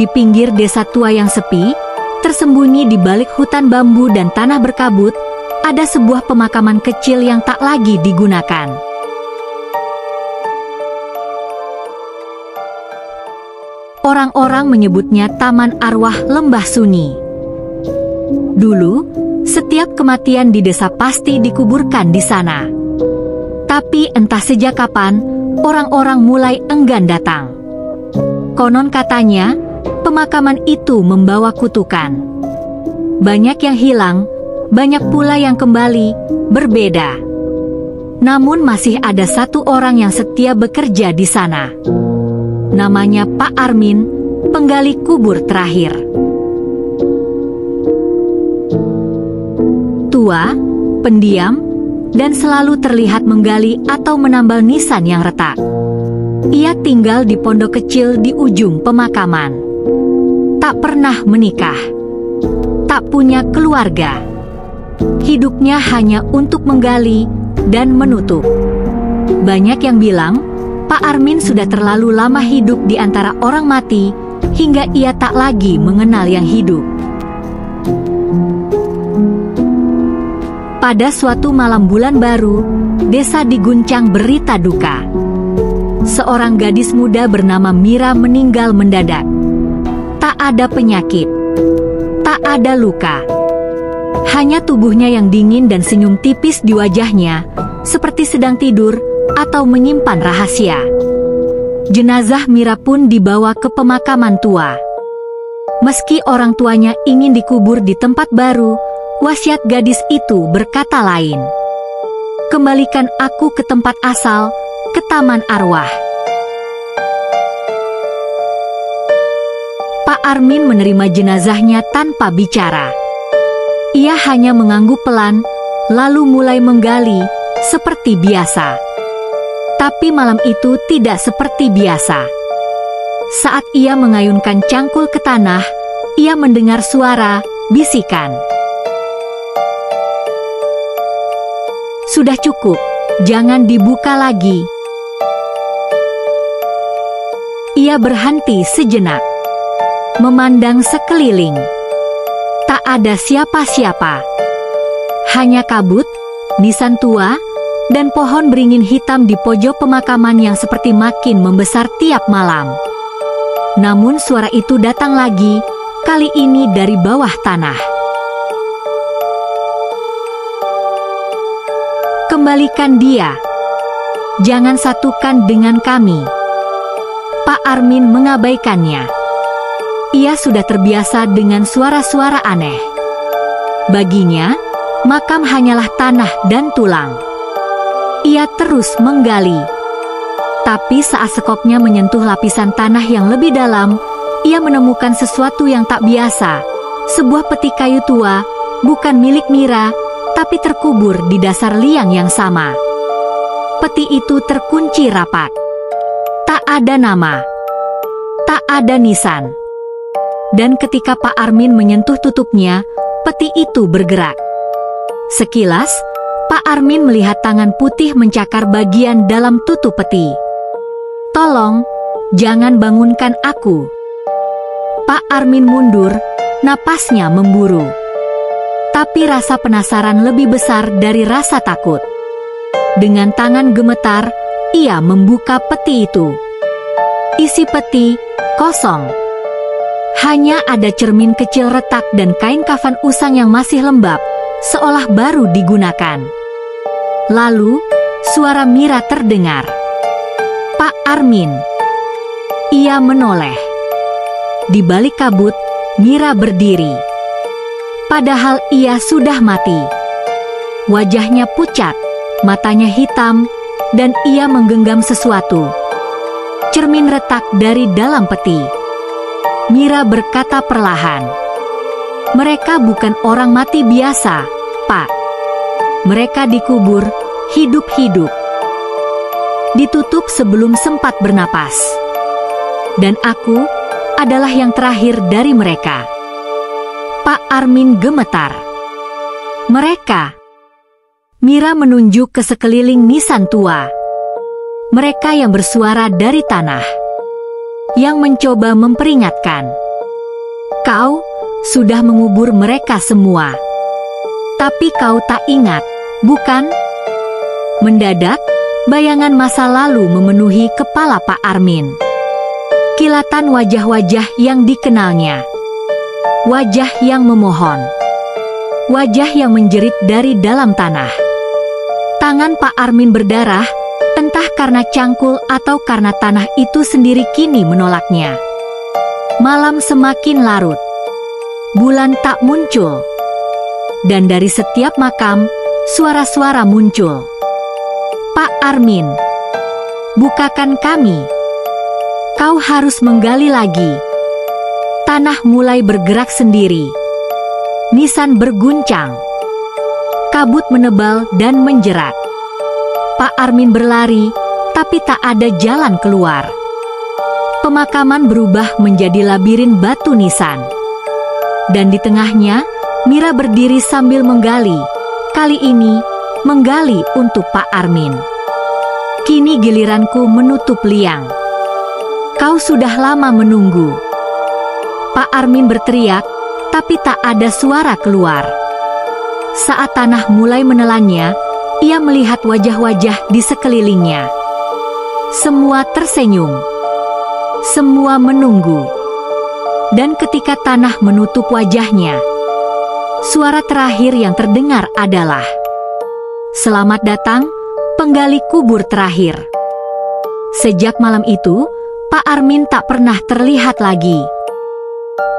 Di pinggir desa tua yang sepi, tersembunyi di balik hutan bambu dan tanah berkabut, ada sebuah pemakaman kecil yang tak lagi digunakan. Orang-orang menyebutnya Taman Arwah Lembah Sunyi. Dulu, setiap kematian di desa pasti dikuburkan di sana. Tapi entah sejak kapan, orang-orang mulai enggan datang. Konon katanya, pemakaman itu membawa kutukan. Banyak yang hilang, banyak pula yang kembali, berbeda. Namun masih ada satu orang yang setia bekerja di sana. Namanya Pak Armin, penggali kubur terakhir. Tua, pendiam, dan selalu terlihat menggali atau menambal nisan yang retak. Ia tinggal di pondok kecil di ujung pemakaman. Tak pernah menikah, tak punya keluarga. Hidupnya hanya untuk menggali dan menutup. Banyak yang bilang, Pak Armin sudah terlalu lama hidup di antara orang mati, hingga ia tak lagi mengenal yang hidup. Pada suatu malam bulan baru, desa diguncang berita duka. Seorang gadis muda bernama Mira meninggal mendadak. Tak ada penyakit, tak ada luka. Hanya tubuhnya yang dingin dan senyum tipis di wajahnya, seperti sedang tidur atau menyimpan rahasia. Jenazah Mira pun dibawa ke pemakaman tua. Meski orang tuanya ingin dikubur di tempat baru, wasiat gadis itu berkata lain. Kembalikan aku ke tempat asal, ke Taman Arwah. Pak Armin menerima jenazahnya tanpa bicara. Ia hanya mengangguk pelan, lalu mulai menggali seperti biasa. Tapi malam itu tidak seperti biasa. Saat ia mengayunkan cangkul ke tanah, ia mendengar suara bisikan. Sudah cukup, jangan dibuka lagi. Ia berhenti sejenak, memandang sekeliling. Tak ada siapa-siapa. Hanya kabut, nisan tua, dan pohon beringin hitam di pojok pemakaman yang seperti makin membesar tiap malam. Namun suara itu datang lagi, kali ini dari bawah tanah. Kembalikan dia. Jangan satukan dengan kami. Pak Armin mengabaikannya. Ia sudah terbiasa dengan suara-suara aneh. Baginya, makam hanyalah tanah dan tulang. Ia terus menggali. Tapi saat sekopnya menyentuh lapisan tanah yang lebih dalam, ia menemukan sesuatu yang tak biasa. Sebuah peti kayu tua, bukan milik Mira, tapi terkubur di dasar liang yang sama. Peti itu terkunci rapat. Tak ada nama, tak ada nisan. Dan ketika Pak Armin menyentuh tutupnya, peti itu bergerak. Sekilas, Pak Armin melihat tangan putih mencakar bagian dalam tutup peti. Tolong, jangan bangunkan aku. Pak Armin mundur, napasnya memburu. Tapi rasa penasaran lebih besar dari rasa takut. Dengan tangan gemetar, ia membuka peti itu. Isi peti kosong. Hanya ada cermin kecil retak dan kain kafan usang yang masih lembab, seolah baru digunakan. Lalu, suara Mira terdengar. Pak Armin. Ia menoleh. Di balik kabut, Mira berdiri. Padahal ia sudah mati. Wajahnya pucat, matanya hitam, dan ia menggenggam sesuatu. Cermin retak dari dalam peti. Mira berkata perlahan, "Mereka bukan orang mati biasa, Pak. Mereka dikubur hidup-hidup. Ditutup sebelum sempat bernapas. Dan aku adalah yang terakhir dari mereka." Pak Armin gemetar. Mereka. Mira menunjuk ke sekeliling nisan tua. Mereka yang bersuara dari tanah. Yang mencoba memperingatkan. Kau sudah mengubur mereka semua. Tapi kau tak ingat, bukan? Mendadak, bayangan masa lalu memenuhi kepala Pak Armin. Kilatan wajah-wajah yang dikenalnya. Wajah yang memohon. Wajah yang menjerit dari dalam tanah. Tangan Pak Armin berdarah, entah karena cangkul atau karena tanah itu sendiri kini menolaknya. Malam semakin larut. Bulan tak muncul. Dan dari setiap makam, suara-suara muncul. Pak Armin, bukakan kami. Kau harus menggali lagi. Tanah mulai bergerak sendiri. Nisan berguncang. Kabut menebal dan menjerat. Pak Armin berlari, tapi tak ada jalan keluar. Pemakaman berubah menjadi labirin batu nisan. Dan di tengahnya, Mira berdiri sambil menggali. Kali ini, menggali untuk Pak Armin. Kini giliranku menutup liang. Kau sudah lama menunggu. Pak Armin berteriak, tapi tak ada suara keluar. Saat tanah mulai menelannya, ia melihat wajah-wajah di sekelilingnya. Semua tersenyum. Semua menunggu. Dan ketika tanah menutup wajahnya, suara terakhir yang terdengar adalah, "Selamat datang, penggali kubur terakhir." Sejak malam itu, Pak Armin tak pernah terlihat lagi.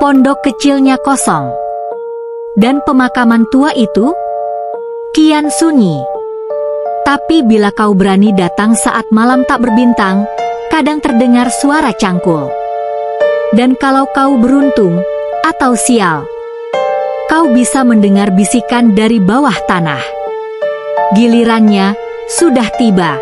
Pondok kecilnya kosong. Dan pemakaman tua itu kian sunyi. Tapi bila kau berani datang saat malam tak berbintang, kadang terdengar suara cangkul. Dan kalau kau beruntung atau sial, kau bisa mendengar bisikan dari bawah tanah. Gilirannya sudah tiba.